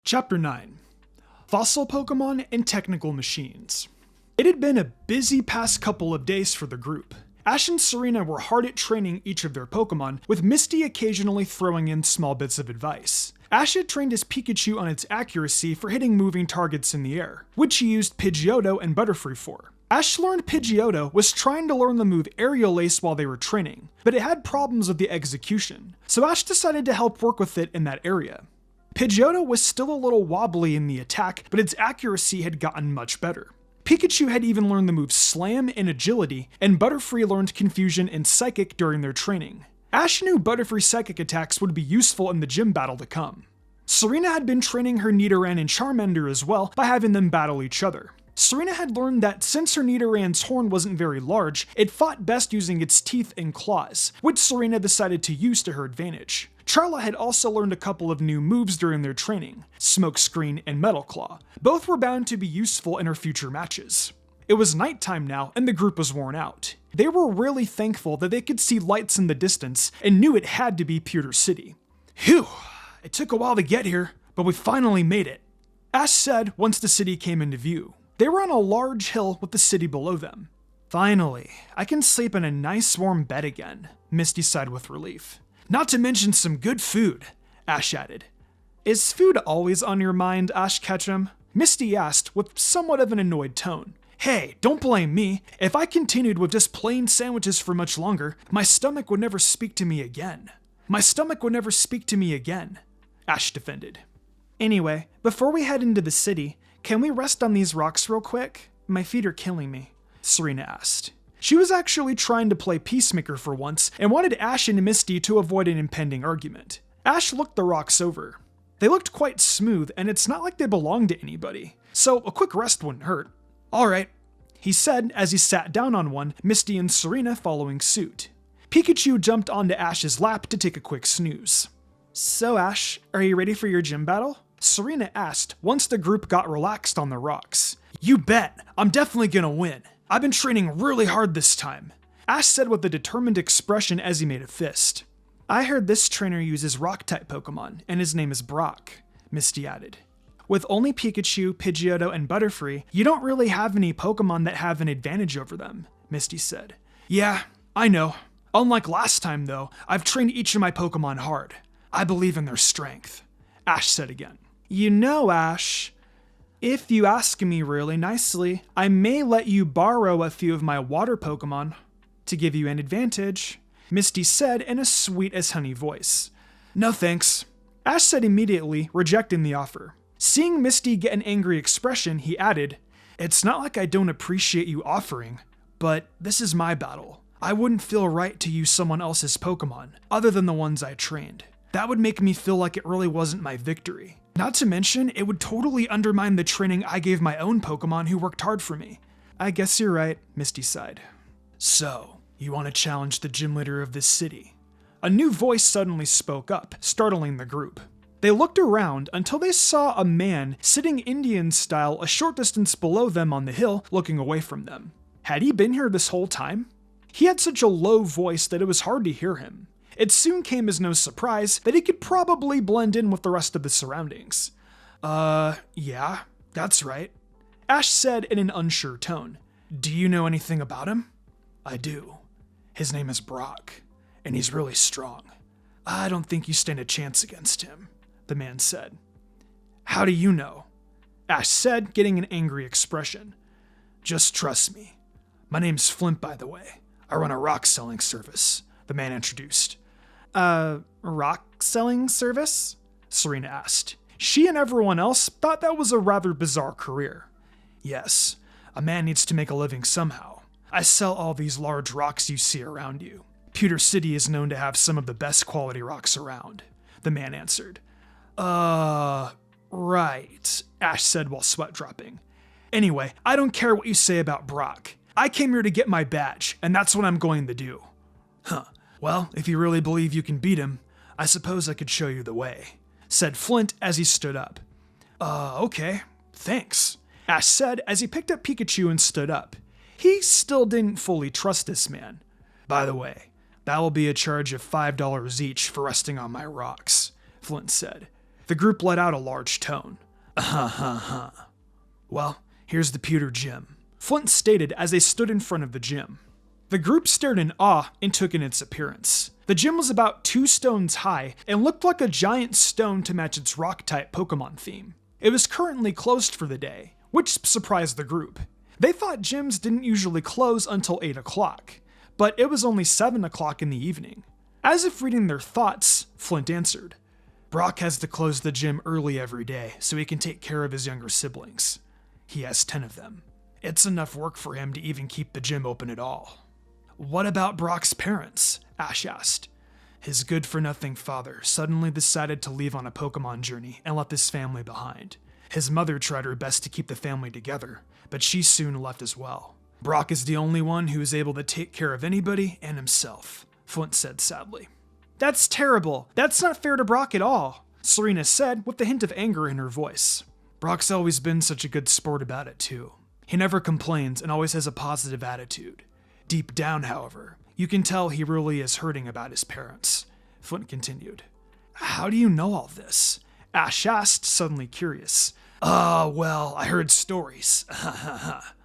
Chapter 9. Fossil Pokemon and Technical Machines. It had been a busy past couple of days for the group. Ash and Serena were hard at training each of their Pokemon, with Misty occasionally throwing in small bits of advice. Ash had trained his Pikachu on its accuracy for hitting moving targets in the air, which he used Pidgeotto and Butterfree for. Ash learned Pidgeotto was trying to learn the move Aerial Ace while they were training, but it had problems with the execution, so Ash decided to help work with it in that area. Pidgeotto was still a little wobbly in the attack, but its accuracy had gotten much better. Pikachu had even learned the moves Slam and Agility, and Butterfree learned Confusion and Psychic during their training. Ash knew Butterfree's psychic attacks would be useful in the gym battle to come. Serena had been training her Nidoran and Charmander as well by having them battle each other. Serena had learned that since her Nidoran's horn wasn't very large, it fought best using its teeth and claws, which Serena decided to use to her advantage. Charla had also learned a couple of new moves during their training, Smokescreen and Metal Claw. Both were bound to be useful in her future matches. It was nighttime now, and the group was worn out. They were really thankful that they could see lights in the distance, and knew it had to be Pewter City. "Phew, it took a while to get here, but we finally made it," Ash said once the city came into view. They were on a large hill with the city below them. "Finally, I can sleep in a nice warm bed again," Misty sighed with relief. "Not to mention some good food," Ash added. "Is food always on your mind, Ash Ketchum?" Misty asked with somewhat of an annoyed tone. "Hey, don't blame me. If I continued with just plain sandwiches for much longer, my stomach would never speak to me again. Ash defended. "Anyway, before we head into the city, can we rest on these rocks real quick? My feet are killing me," Serena asked. She was actually trying to play peacemaker for once and wanted Ash and Misty to avoid an impending argument. Ash looked the rocks over. They looked quite smooth, and it's not like they belonged to anybody, so a quick rest wouldn't hurt. "Alright," he said as he sat down on one, Misty and Serena following suit. Pikachu jumped onto Ash's lap to take a quick snooze. "So Ash, are you ready for your gym battle?" Serena asked once the group got relaxed on the rocks. "You bet, I'm definitely gonna win. I've been training really hard this time," Ash said with a determined expression as he made a fist. "I heard this trainer uses rock-type Pokemon, and his name is Brock," Misty added. "With only Pikachu, Pidgeotto, and Butterfree, you don't really have any Pokemon that have an advantage over them," Misty said. "Yeah, I know. Unlike last time though, I've trained each of my Pokemon hard. I believe in their strength," Ash said again. "You know, Ash, if you ask me really nicely, I may let you borrow a few of my water Pokemon to give you an advantage," Misty said in a sweet as honey voice. "No thanks," Ash said immediately, rejecting the offer. Seeing Misty get an angry expression, he added, "It's not like I don't appreciate you offering, but this is my battle. I wouldn't feel right to use someone else's Pokemon, other than the ones I trained. That would make me feel like it really wasn't my victory. Not to mention, it would totally undermine the training I gave my own Pokemon who worked hard for me." "I guess you're right," Misty sighed. "So, you want to challenge the gym leader of this city?" A new voice suddenly spoke up, startling the group. They looked around until they saw a man sitting Indian style a short distance below them on the hill, looking away from them. Had he been here this whole time? He had such a low voice that it was hard to hear him. It soon came as no surprise that he could probably blend in with the rest of the surroundings. Yeah, that's right," Ash said in an unsure tone. "Do you know anything about him?" "I do. His name is Brock, and he's really strong. I don't think you stand a chance against him," the man said. "How do you know?" Ash said, getting an angry expression. "Just trust me. My name's Flint, by the way. I run a rock selling service," the man introduced. Rock selling service?" Serena asked. She and everyone else thought that was a rather bizarre career. "Yes, a man needs to make a living somehow. I sell all these large rocks you see around you. Pewter City is known to have some of the best quality rocks around," the man answered. Right," Ash said while sweat dropping. "Anyway, I don't care what you say about Brock. I came here to get my badge, and that's what I'm going to do." "Huh. Well, if you really believe you can beat him, I suppose I could show you the way," said Flint as he stood up. Okay, thanks," Ash said as he picked up Pikachu and stood up. He still didn't fully trust this man. "By the way, that will be a charge of $5 each for resting on my rocks," Flint said. The group let out a large tone. Well, here's the pewter gym, Flint stated as they stood in front of the gym. The group stared in awe and took in its appearance. The gym was about 2 stones high and looked like a giant stone to match its rock-type Pokemon theme. It was currently closed for the day, which surprised the group. They thought gyms didn't usually close until 8 o'clock, but it was only 7 o'clock in the evening. As if reading their thoughts, Flint answered, Brock has to close the gym early every day so he can take care of his younger siblings. He has 10 of them. It's enough work for him to even keep the gym open at all. What about Brock's parents? Ash asked. His good-for-nothing father suddenly decided to leave on a Pokemon journey and left his family behind. His mother tried her best to keep the family together, but she soon left as well. Brock is the only one who is able to take care of anybody and himself, Flint said sadly. That's terrible. That's not fair to Brock at all, Serena said with a hint of anger in her voice. Brock's always been such a good sport about it too. He never complains and always has a positive attitude. Deep down, however, you can tell he really is hurting about his parents, Flint continued. How do you know all this? Ash asked, suddenly curious. Well, I heard stories.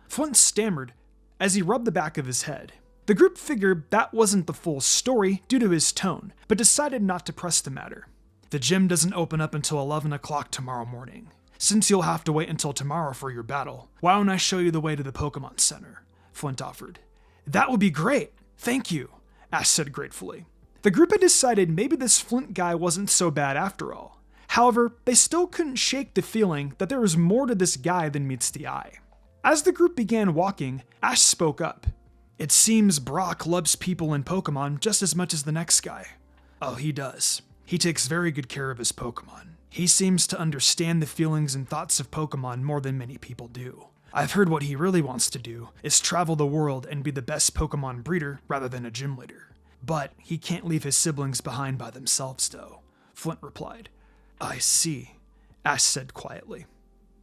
Flint stammered as he rubbed the back of his head. The group figured that wasn't the full story due to his tone, but decided not to press the matter. The gym doesn't open up until 11 o'clock tomorrow morning. Since you'll have to wait until tomorrow for your battle, why don't I show you the way to the Pokemon Center? Flint offered. That would be great. Thank you, Ash said gratefully. The group had decided maybe this Flint guy wasn't so bad after all. However, they still couldn't shake the feeling that there was more to this guy than meets the eye. As the group began walking, Ash spoke up. It seems Brock loves people in Pokemon just as much as the next guy. Oh, he does. He takes very good care of his Pokemon. He seems to understand the feelings and thoughts of Pokemon more than many people do. I've heard what he really wants to do is travel the world and be the best Pokemon breeder rather than a gym leader. But he can't leave his siblings behind by themselves though, Flint replied. I see, Ash said quietly.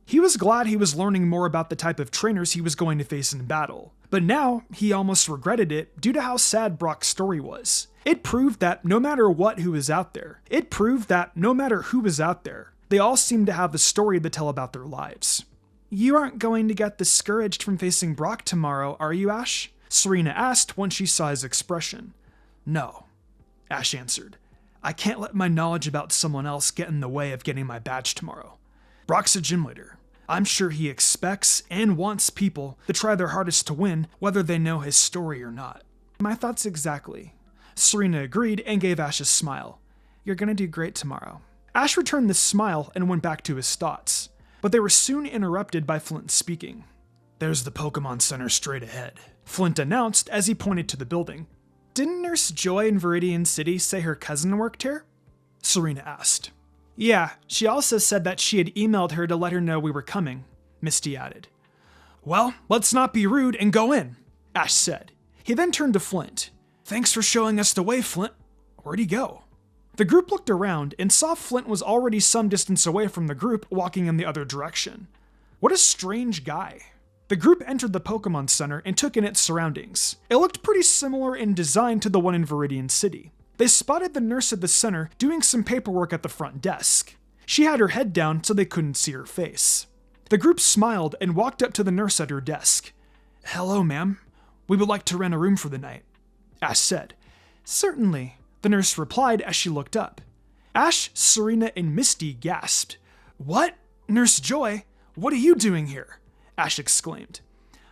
He was glad he was learning more about the type of trainers he was going to face in battle, but now he almost regretted it due to how sad Brock's story was. It proved that no matter who was out there, they all seemed to have a story to tell about their lives. You aren't going to get discouraged from facing Brock tomorrow, are you, Ash? Serena asked once she saw his expression. No, Ash answered. I can't let my knowledge about someone else get in the way of getting my badge tomorrow. Brock's a gym leader. I'm sure he expects and wants people to try their hardest to win, whether they know his story or not. My thoughts exactly. Serena agreed and gave Ash a smile. You're gonna do great tomorrow. Ash returned the smile and went back to his thoughts, but they were soon interrupted by Flint speaking. There's the Pokemon Center straight ahead, Flint announced as he pointed to the building. Didn't Nurse Joy in Viridian City say her cousin worked here? Serena asked. Yeah, she also said that she had emailed her to let her know we were coming, Misty added. Well, let's not be rude and go in, Ash said. He then turned to Flint. Thanks for showing us the way, Flint. Where'd he go? The group looked around and saw Flint was already some distance away from the group walking in the other direction. What a strange guy. The group entered the Pokemon Center and took in its surroundings. It looked pretty similar in design to the one in Viridian City. They spotted the nurse at the center doing some paperwork at the front desk. She had her head down so they couldn't see her face. The group smiled and walked up to the nurse at her desk. Hello, ma'am. We would like to rent a room for the night, Ash said. Certainly, the nurse replied as she looked up. Ash, Serena, and Misty gasped. What? Nurse Joy? What are you doing here? Ash exclaimed.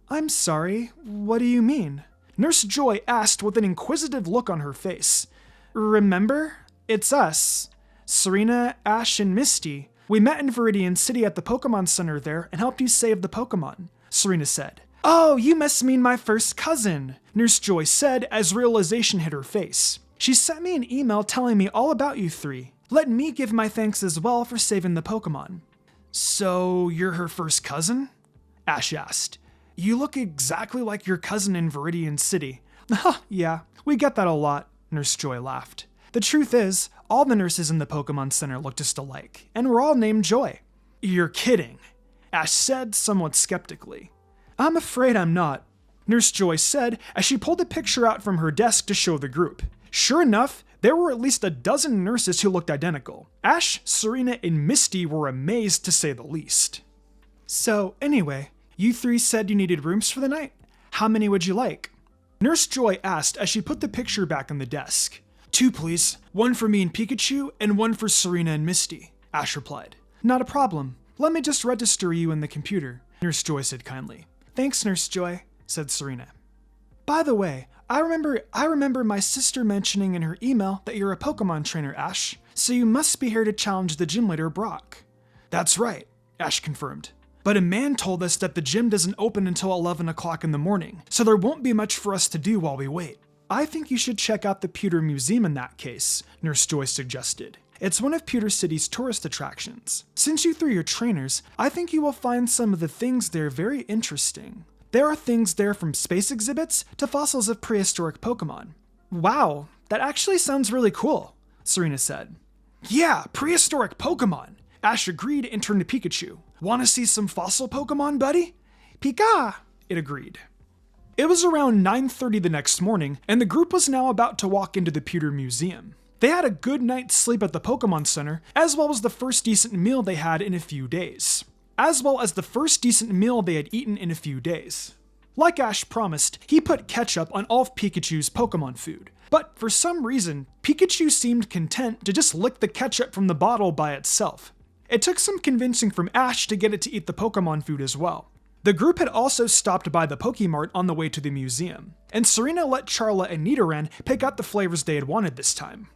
I'm sorry, what do you mean? Nurse Joy asked with an inquisitive look on her face. Remember? It's us. Serena, Ash, and Misty. We met in Viridian City at the Pokemon Center there and helped you save the Pokemon, Serena said. Oh, you must mean my first cousin, Nurse Joy said as realization hit her face. She sent me an email telling me all about you three. Let me give my thanks as well for saving the Pokemon. So, you're her first cousin? Ash asked. You look exactly like your cousin in Viridian City. Yeah, we get that a lot, Nurse Joy laughed. The truth is, all the nurses in the Pokemon Center look just alike, and we're all named Joy. You're kidding, Ash said somewhat skeptically. I'm afraid I'm not, Nurse Joy said as she pulled a picture out from her desk to show the group. Sure enough, There were at least a dozen nurses who looked identical. Ash, Serena, and Misty were amazed to say the least. So anyway, you three said you needed rooms for the night? How many would you like? Nurse Joy asked as she put the picture back on the desk. 2, please. 1 for me and Pikachu, and 1 for Serena and Misty, Ash replied. Not a problem. Let me just register you in the computer, Nurse Joy said kindly. Thanks, Nurse Joy, said Serena. By the way, I remember my sister mentioning in her email that you're a Pokemon trainer, Ash, so you must be here to challenge the gym leader, Brock. That's right, Ash confirmed. But a man told us that the gym doesn't open until 11 o'clock in the morning, so there won't be much for us to do while we wait. I think you should check out the Pewter Museum in that case, Nurse Joy suggested. It's one of Pewter City's tourist attractions. Since you 3 are trainers, I think you will find some of the things there very interesting. There are things there from space exhibits to fossils of prehistoric Pokemon. Wow, that actually sounds really cool, Serena said. Yeah, prehistoric Pokemon, Ash agreed and turned to Pikachu. Want to see some fossil Pokemon, buddy? Pika, it agreed. It was around 9:30 the next morning, and the group was now about to walk into the Pewter Museum. They had a good night's sleep at the Pokemon Center, as well as the first decent meal they had in a few days. Like Ash promised, he put ketchup on all of Pikachu's Pokemon food. But for some reason, Pikachu seemed content to just lick the ketchup from the bottle by itself. It took some convincing from Ash to get it to eat the Pokemon food as well. The group had also stopped by the Pokemart on the way to the museum, and Serena let Charla and Nidoran pick out the flavors they had wanted this time.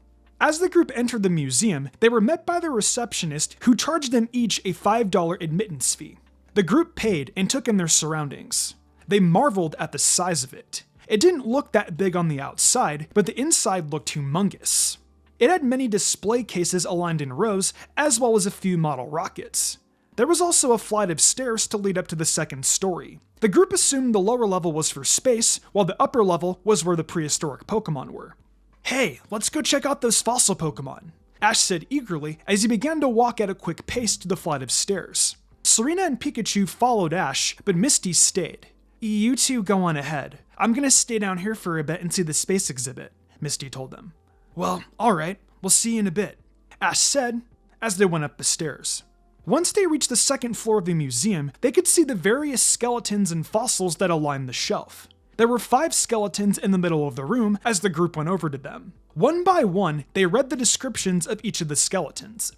As the group entered the museum, they were met by the receptionist who charged them each a $5 admittance fee. The group paid and took in their surroundings. They marveled at the size of it. It didn't look that big on the outside, but the inside looked humongous. It had many display cases aligned in rows, as well as a few model rockets. There was also a flight of stairs to lead up to the second story. The group assumed the lower level was for space, while the upper level was where the prehistoric Pokemon were. Hey, let's go check out those fossil Pokemon, Ash said eagerly as he began to walk at a quick pace to the flight of stairs. Serena and Pikachu followed Ash, but Misty stayed. You two go on ahead. I'm gonna stay down here for a bit and see the space exhibit, Misty told them. Well, alright, we'll see you in a bit, Ash said as they went up the stairs. Once they reached the second floor of the museum, they could see the various skeletons and fossils that aligned the shelf. There were 5 skeletons in the middle of the room as the group went over to them. One by one, they read the descriptions of each of the skeletons.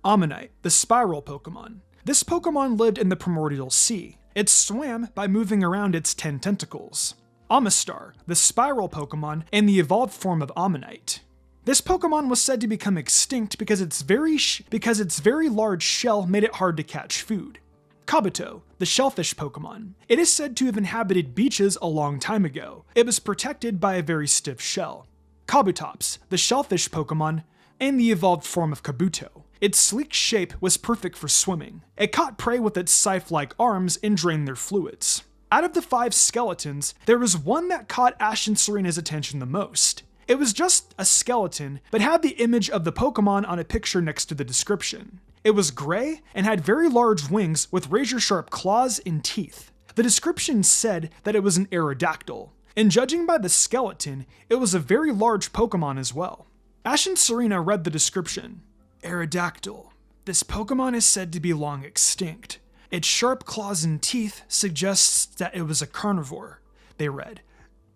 Ammonite, the spiral Pokemon. This Pokemon lived in the primordial sea. It swam by moving around its 10 tentacles. Amistar, the spiral Pokemon and the evolved form of Ammonite. This Pokemon was said to become extinct because its very large shell made it hard to catch food. Kabuto, the shellfish Pokemon. It is said to have inhabited beaches a long time ago. It was protected by a very stiff shell. Kabutops, the shellfish Pokemon, and the evolved form of Kabuto. Its sleek shape was perfect for swimming. It caught prey with its scythe-like arms and drained their fluids. Out of the 5 skeletons, there was one that caught Ash and Serena's attention the most. It was just a skeleton, but had the image of the Pokemon on a picture next to the description. It was gray and had very large wings with razor-sharp claws and teeth. The description said that it was an Aerodactyl, and judging by the skeleton, it was a very large Pokemon as well. Ash and Serena read the description. Aerodactyl. This Pokemon is said to be long extinct. Its sharp claws and teeth suggests that it was a carnivore, they read.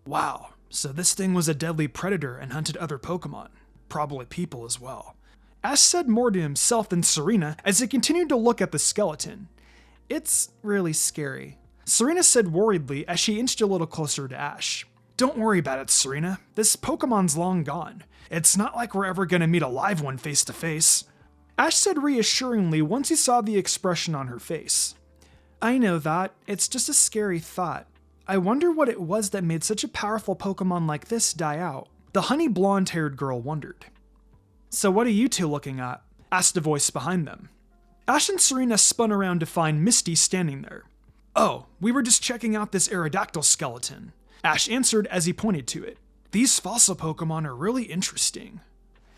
Wow, so this thing was a deadly predator and hunted other Pokemon. Probably people as well. Ash said more to himself than Serena as he continued to look at the skeleton. It's really scary, Serena said worriedly as she inched a little closer to Ash. Don't worry about it, Serena. This Pokemon's long gone. It's not like we're ever gonna meet a live one face to face. Ash said reassuringly once he saw the expression on her face. I know that. It's just a scary thought. I wonder what it was that made such a powerful Pokemon like this die out. The honey blonde-haired girl wondered. So what are you two looking at? Asked a voice behind them. Ash and Serena spun around to find Misty standing there. Oh, we were just checking out this Aerodactyl skeleton, Ash answered as he pointed to it. These fossil Pokemon are really interesting.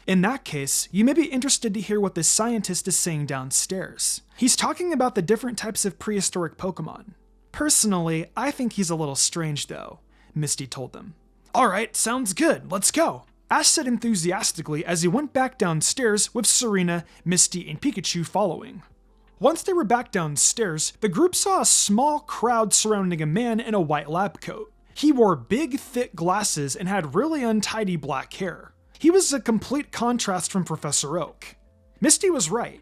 In that case, you may be interested to hear what this scientist is saying downstairs. He's talking about the different types of prehistoric Pokemon. Personally, I think he's a little strange though, Misty told them. Alright, sounds good, let's go, Ash said enthusiastically as he went back downstairs with Serena, Misty, and Pikachu following. Once they were back downstairs, the group saw a small crowd surrounding a man in a white lab coat. He wore big, thick glasses and had really untidy black hair. He was a complete contrast from Professor Oak. Misty was right.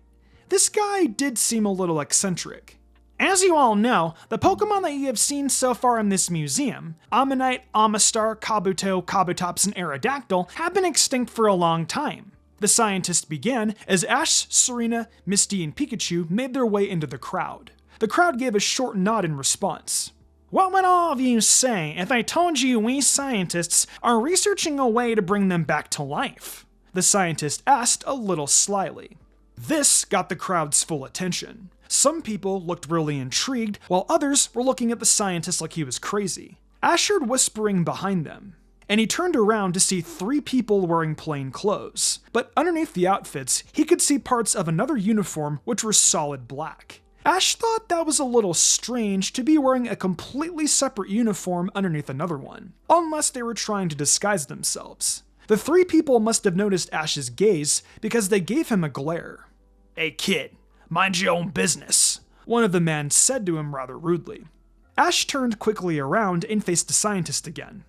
This guy did seem a little eccentric. As you all know, the Pokemon that you have seen so far in this museum, Ammonite, Amistar, Kabuto, Kabutops, and Aerodactyl, have been extinct for a long time. The scientist began as Ash, Serena, Misty, and Pikachu made their way into the crowd. The crowd gave a short nod in response. What would all of you say if I told you we scientists are researching a way to bring them back to life? The scientist asked a little slyly. This got the crowd's full attention. Some people looked really intrigued, while others were looking at the scientist like he was crazy. Ash heard whispering behind them, and he turned around to see 3 people wearing plain clothes. But underneath the outfits, he could see parts of another uniform which were solid black. Ash thought that was a little strange to be wearing a completely separate uniform underneath another one, unless they were trying to disguise themselves. The 3 people must have noticed Ash's gaze because they gave him a glare. "Hey kid, mind your own business," one of the men said to him rather rudely. Ash turned quickly around and faced the scientist again.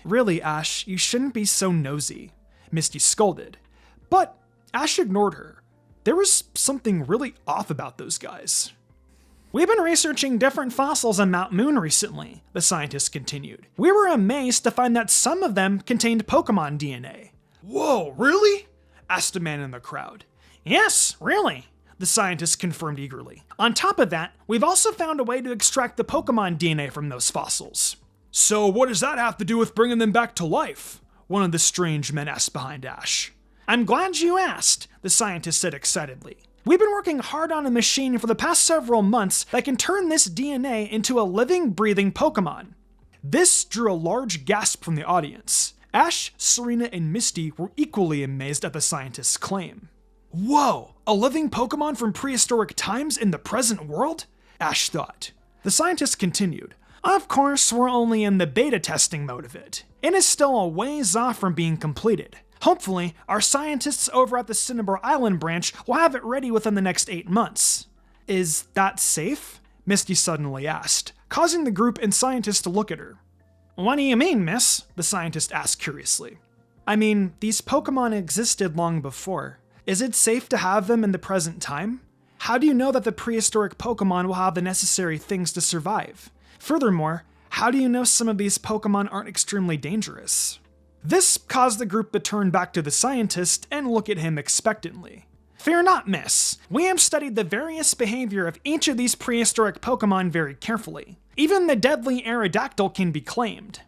"Really, Ash, you shouldn't be so nosy," Misty scolded. But Ash ignored her. There was something really off about those guys. "We've been researching different fossils on Mount Moon recently," the scientist continued. "We were amazed to find that some of them contained Pokemon DNA." "Whoa, really?" asked a man in the crowd. "Yes, really," the scientist confirmed eagerly. "On top of that, we've also found a way to extract the Pokemon DNA from those fossils." "So what does that have to do with bringing them back to life?" one of the strange men asked behind Ash. "I'm glad you asked," the scientist said excitedly. "We've been working hard on a machine for the past several months that can turn this DNA into a living, breathing Pokemon." This drew a large gasp from the audience. Ash, Serena, and Misty were equally amazed at the scientist's claim. "Whoa, a living Pokemon from prehistoric times in the present world?" Ash thought. The scientist continued. "Of course, we're only in the beta testing mode of it. It is still a ways off from being completed. Hopefully, our scientists over at the Cinnabar Island branch will have it ready within the next 8 months. "Is that safe?" Misty suddenly asked, causing the group and scientists to look at her. "What do you mean, miss?" the scientist asked curiously. "I mean, these Pokemon existed long before. Is it safe to have them in the present time? How do you know that the prehistoric Pokemon will have the necessary things to survive? Furthermore, how do you know some of these Pokemon aren't extremely dangerous?" This caused the group to turn back to the scientist and look at him expectantly. "Fear not, miss. We have studied the various behavior of each of these prehistoric Pokemon very carefully. Even the deadly Aerodactyl can be claimed."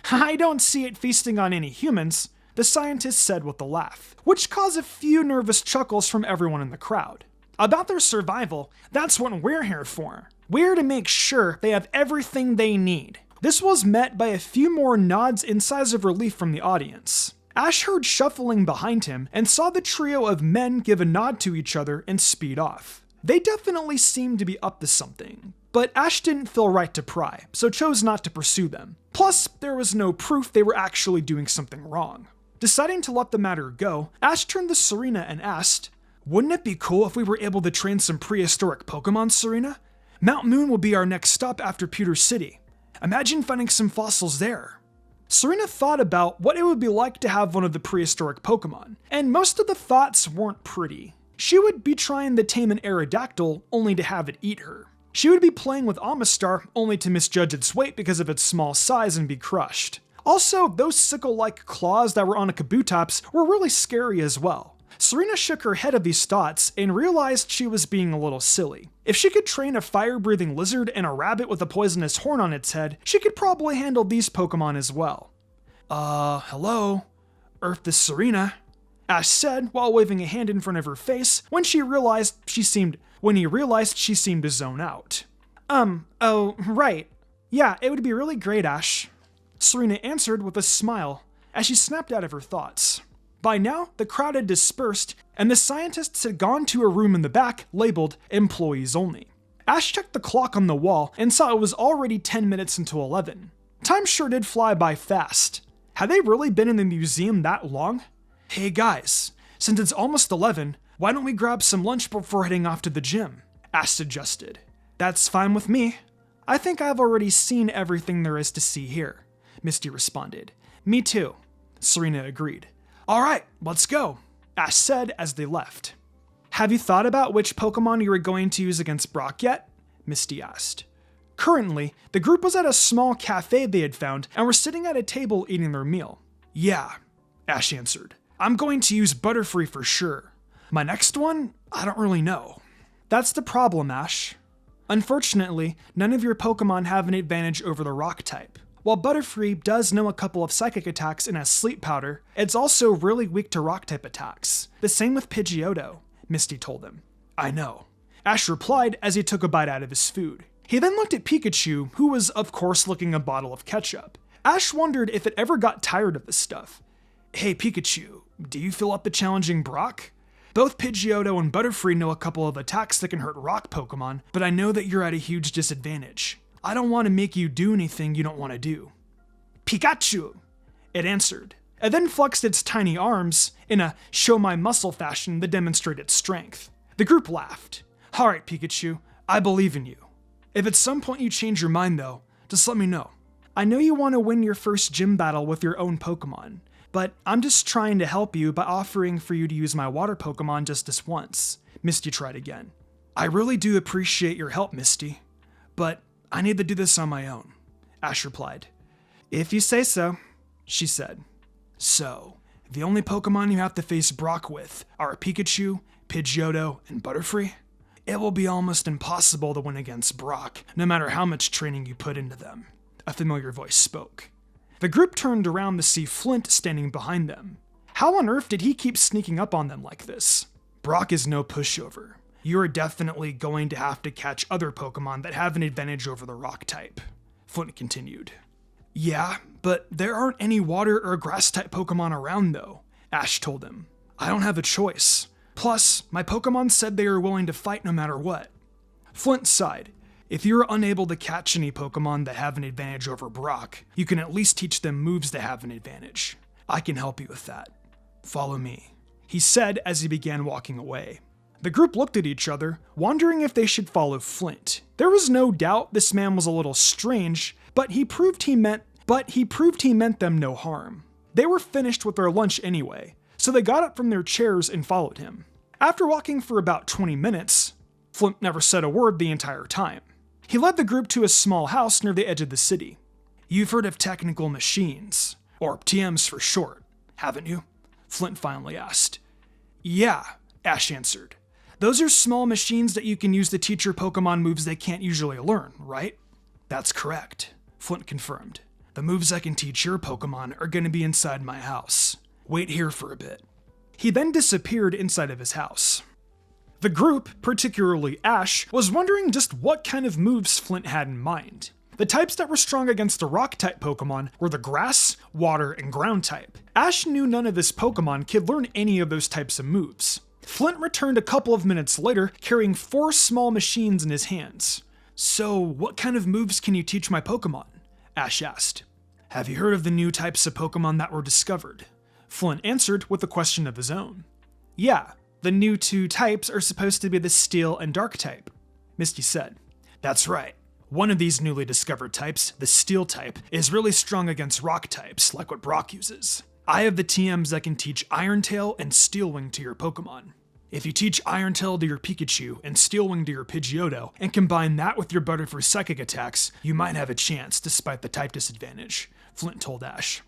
"I don't see it feasting on any humans," the scientist said with a laugh, which caused a few nervous chuckles from everyone in the crowd. "About their survival, that's what we're here for. We're to make sure they have everything they need." This was met by a few more nods and sighs of relief from the audience. Ash heard shuffling behind him and saw the trio of men give a nod to each other and speed off. They definitely seemed to be up to something, but Ash didn't feel right to pry, so chose not to pursue them. Plus, there was no proof they were actually doing something wrong. Deciding to let the matter go, Ash turned to Serena and asked, "Wouldn't it be cool if we were able to train some prehistoric Pokemon, Serena? Mount Moon will be our next stop after Pewter City. Imagine finding some fossils there." Serena thought about what it would be like to have one of the prehistoric Pokemon, and most of the thoughts weren't pretty. She would be trying to tame an Aerodactyl only to have it eat her. She would be playing with Amistar only to misjudge its weight because of its small size and be crushed. Also, those sickle-like claws that were on a Kabutops were really scary as well. Serena shook her head at these thoughts and realized she was being a little silly. If she could train a fire-breathing lizard and a rabbit with a poisonous horn on its head, she could probably handle these Pokemon as well. Hello? Earth is Serena," Ash said while waving a hand in front of her face when he realized she seemed to zone out. Oh, right. Yeah, it would be really great, Ash," Serena answered with a smile as she snapped out of her thoughts. By now, the crowd had dispersed, and the scientists had gone to a room in the back labeled Employees Only. Ash checked the clock on the wall and saw it was already 10 minutes until 11. Time sure did fly by fast. Had they really been in the museum that long? Hey guys, since it's almost 11, why don't we grab some lunch before heading off to the gym? Ash suggested. That's fine with me. I think I've already seen everything there is to see here, Misty responded. Me too, Serena agreed. All right, let's go, Ash said as they left. Have you thought about which Pokemon you were going to use against Brock yet? Misty asked. Currently, the group was at a small cafe they had found and were sitting at a table eating their meal. Yeah, Ash answered. I'm going to use Butterfree for sure. My next one? I don't really know. That's the problem, Ash. Unfortunately, none of your Pokemon have an advantage over the Rock type. While Butterfree does know a couple of Psychic attacks and has Sleep Powder, it's also really weak to Rock type attacks. The same with Pidgeotto, Misty told him. I know, Ash replied as he took a bite out of his food. He then looked at Pikachu, who was of course licking a bottle of ketchup. Ash wondered if it ever got tired of this stuff. Hey Pikachu, do you feel up to challenging Brock? Both Pidgeotto and Butterfree know a couple of attacks that can hurt rock Pokemon, but I know that you're at a huge disadvantage. I don't want to make you do anything you don't want to do. Pikachu! It answered, and then flexed its tiny arms in a show my muscle fashion that demonstrated strength. The group laughed. Alright Pikachu, I believe in you. If at some point you change your mind though, just let me know. I know you want to win your first gym battle with your own Pokemon, but I'm just trying to help you by offering for you to use my water Pokemon just this once. Misty tried again. I really do appreciate your help, Misty, but I need to do this on my own, Ash replied. If you say so, she said. So, the only Pokemon you have to face Brock with are Pikachu, Pidgeotto, and Butterfree? It will be almost impossible to win against Brock, no matter how much training you put into them, a familiar voice spoke. The group turned around to see Flint standing behind them. How on earth did he keep sneaking up on them like this? Brock is no pushover. You are definitely going to have to catch other Pokemon that have an advantage over the rock type, Flint continued. Yeah, but there aren't any water or grass type Pokemon around though, Ash told him. I don't have a choice. Plus, my Pokemon said they are willing to fight no matter what. Flint sighed. If you're unable to catch any Pokemon that have an advantage over Brock, you can at least teach them moves that have an advantage. I can help you with that. Follow me, he said as he began walking away. The group looked at each other, wondering if they should follow Flint. There was no doubt this man was a little strange, but he proved he meant them no harm. They were finished with their lunch anyway, so they got up from their chairs and followed him. After walking for about 20 minutes, Flint never said a word the entire time. He led the group to a small house near the edge of the city. You've heard of technical machines, or TMs for short, haven't you? Flint finally asked. Yeah, Ash answered. Those are small machines that you can use to teach your Pokemon moves they can't usually learn, right? That's correct, Flint confirmed. The moves I can teach your Pokemon are going to be inside my house. Wait here for a bit. He then disappeared inside of his house. The group, particularly Ash, was wondering just what kind of moves Flint had in mind. The types that were strong against the rock-type Pokemon were the grass, water, and ground type. Ash knew none of his Pokemon could learn any of those types of moves. Flint returned a couple of minutes later, carrying 4 small machines in his hands. So, what kind of moves can you teach my Pokemon? Ash asked. Have you heard of the new types of Pokemon that were discovered? Flint answered with a question of his own. Yeah, the new 2 types are supposed to be the Steel and Dark type, Misty said. That's right. One of these newly discovered types, the Steel type, is really strong against rock types, like what Brock uses. I have the TMs that can teach Iron Tail and Steel Wing to your Pokemon. If you teach Iron Tail to your Pikachu and Steel Wing to your Pidgeotto, and combine that with your Butterfree psychic attacks, you might have a chance despite the type disadvantage, Flint told Ash.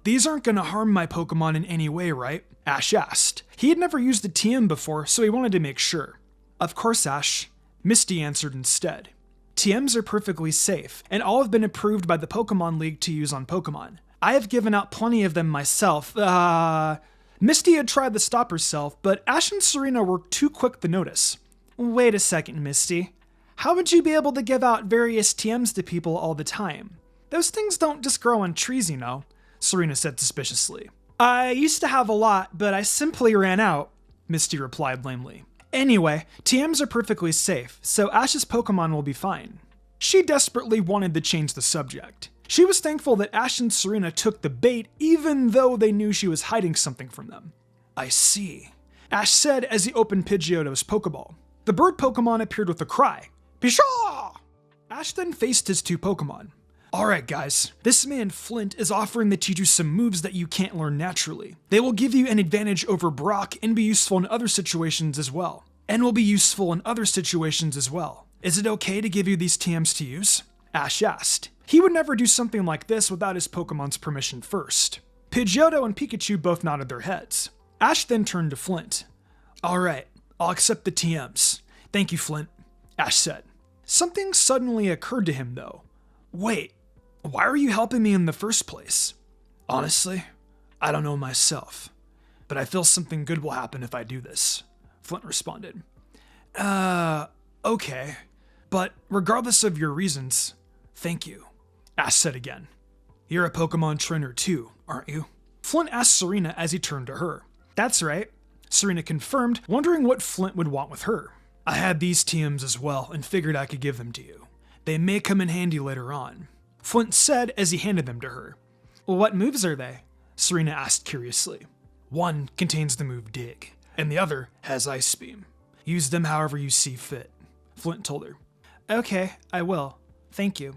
These aren't going to harm my Pokemon in any way, right? Ash asked. He had never used a TM before, so he wanted to make sure. Of course, Ash, Misty answered instead. TMs are perfectly safe, and all have been approved by the Pokemon League to use on Pokemon. I have given out plenty of them myself. Misty had tried to stop herself, but Ash and Serena were too quick to notice. Wait a second, Misty. How would you be able to give out various TMs to people all the time? Those things don't just grow on trees, you know, Serena said suspiciously. I used to have a lot, but I simply ran out, Misty replied lamely. Anyway, TMs are perfectly safe, so Ash's Pokemon will be fine. She desperately wanted to change the subject. She was thankful that Ash and Serena took the bait even though they knew she was hiding something from them. I see, Ash said as he opened Pidgeotto's Pokeball. The bird Pokemon appeared with a cry. Pshaw! Ash then faced his 2 Pokemon. Alright guys, this man Flint is offering to teach you some moves that you can't learn naturally. They will give you an advantage over Brock and be useful in other situations as well. Is it okay to give you these TMs to use? Ash asked. He would never do something like this without his Pokemon's permission first. Pidgeotto and Pikachu both nodded their heads. Ash then turned to Flint. Alright, I'll accept the TMs. Thank you, Flint, Ash said. Something suddenly occurred to him though. Wait, why are you helping me in the first place? Honestly, I don't know myself, but I feel something good will happen if I do this, Flint responded. Okay, but regardless of your reasons, thank you, Ash said again. You're a Pokemon trainer too, aren't you? Flint asked Serena as he turned to her. That's right, Serena confirmed, wondering what Flint would want with her. I had these TMs as well and figured I could give them to you. They may come in handy later on, Flint said as he handed them to her. What moves are they? Serena asked curiously. One contains the move Dig, and the other has Ice Beam. Use them however you see fit, Flint told her. Okay, I will. Thank you.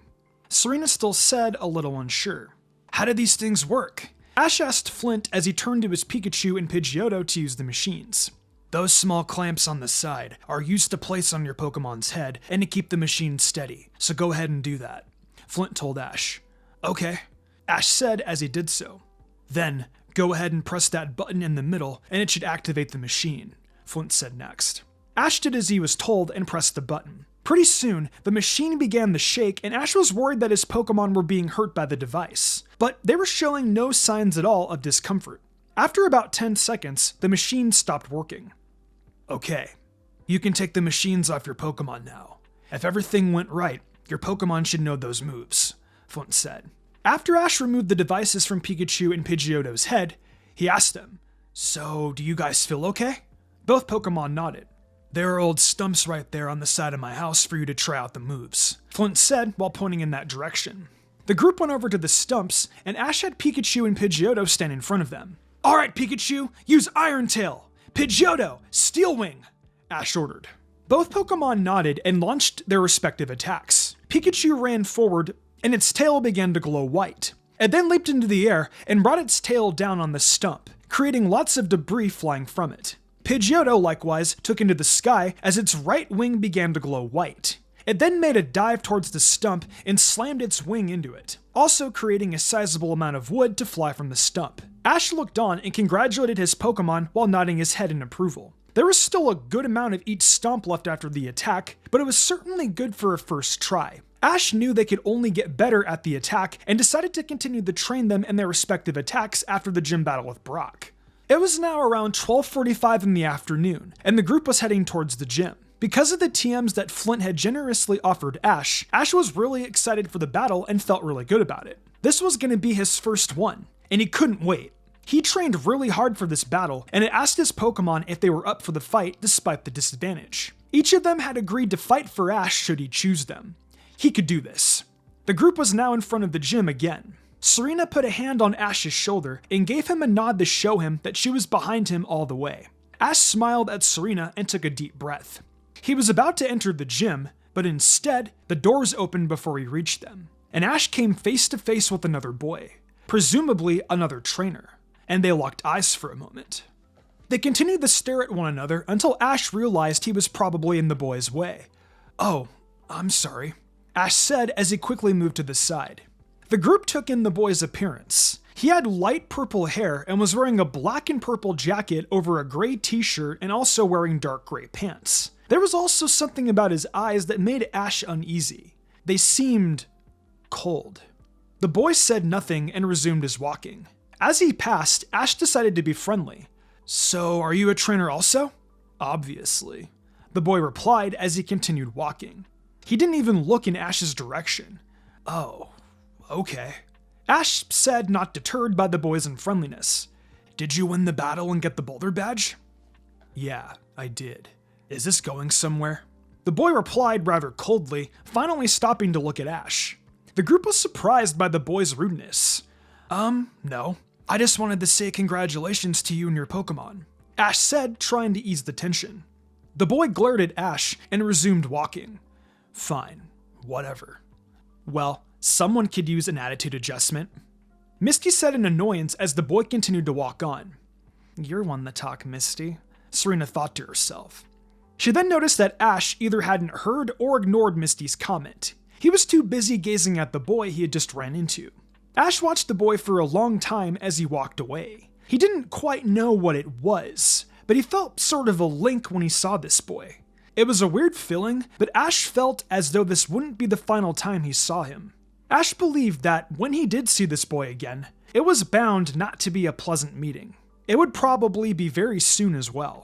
Serena still said, a little unsure. How did these things work? Ash asked Flint as he turned to his Pikachu and Pidgeotto to use the machines. Those small clamps on the side are used to place on your Pokemon's head and to keep the machine steady, so go ahead and do that, Flint told Ash. Okay, Ash said as he did so. Then, go ahead and press that button in the middle and it should activate the machine, Flint said next. Ash did as he was told and pressed the button. Pretty soon, the machine began to shake and Ash was worried that his Pokemon were being hurt by the device, but they were showing no signs at all of discomfort. After about 10 seconds, the machine stopped working. Okay, you can take the machines off your Pokemon now. If everything went right, your Pokemon should know those moves, Flint said. After Ash removed the devices from Pikachu and Pidgeotto's head, he asked them, So, do you guys feel okay? Both Pokemon nodded. There are old stumps right there on the side of my house for you to try out the moves, Flint said while pointing in that direction. The group went over to the stumps, and Ash had Pikachu and Pidgeotto stand in front of them. Alright Pikachu, use Iron Tail! Pidgeotto, Steel Wing! Ash ordered. Both Pokemon nodded and launched their respective attacks. Pikachu ran forward, and its tail began to glow white. It then leaped into the air and brought its tail down on the stump, creating lots of debris flying from it. Pidgeotto likewise took into the sky as its right wing began to glow white. It then made a dive towards the stump and slammed its wing into it, also creating a sizable amount of wood to fly from the stump. Ash looked on and congratulated his Pokemon while nodding his head in approval. There was still a good amount of each stomp left after the attack, but it was certainly good for a first try. Ash knew they could only get better at the attack and decided to continue to train them in their respective attacks after the gym battle with Brock. It was now around 12:45 in the afternoon, and the group was heading towards the gym. Because of the TMs that Flint had generously offered Ash, Ash was really excited for the battle and felt really good about it. This was going to be his first one, and he couldn't wait. He trained really hard for this battle, and had asked his Pokemon if they were up for the fight despite the disadvantage. Each of them had agreed to fight for Ash should he choose them. He could do this. The group was now in front of the gym again. Serena put a hand on Ash's shoulder and gave him a nod to show him that she was behind him all the way. Ash smiled at Serena and took a deep breath. He was about to enter the gym, but instead, the doors opened before he reached them, and Ash came face to face with another boy, presumably another trainer, and they locked eyes for a moment. They continued to stare at one another until Ash realized he was probably in the boy's way. Oh, I'm sorry, Ash said as he quickly moved to the side. The group took in the boy's appearance. He had light purple hair and was wearing a black and purple jacket over a gray t-shirt and also wearing dark gray pants. There was also something about his eyes that made Ash uneasy. They seemed cold. The boy said nothing and resumed his walking. As he passed, Ash decided to be friendly. So, are you a trainer also? Obviously, the boy replied as he continued walking. He didn't even look in Ash's direction. Oh, okay. Ash said, not deterred by the boy's unfriendliness. Did you win the battle and get the Boulder Badge? Yeah, I did. Is this going somewhere? The boy replied rather coldly, finally stopping to look at Ash. The group was surprised by the boy's rudeness. No. I just wanted to say congratulations to you and your Pokemon," Ash said, trying to ease the tension. The boy glared at Ash and resumed walking. "Fine, whatever." "Well, someone could use an attitude adjustment," Misty said in annoyance as the boy continued to walk on. "You're one to talk, Misty," Serena thought to herself. She then noticed that Ash either hadn't heard or ignored Misty's comment. He was too busy gazing at the boy he had just ran into. Ash watched the boy for a long time as he walked away. He didn't quite know what it was, but he felt sort of a link when he saw this boy. It was a weird feeling, but Ash felt as though this wouldn't be the final time he saw him. Ash believed that when he did see this boy again, it was bound not to be a pleasant meeting. It would probably be very soon as well.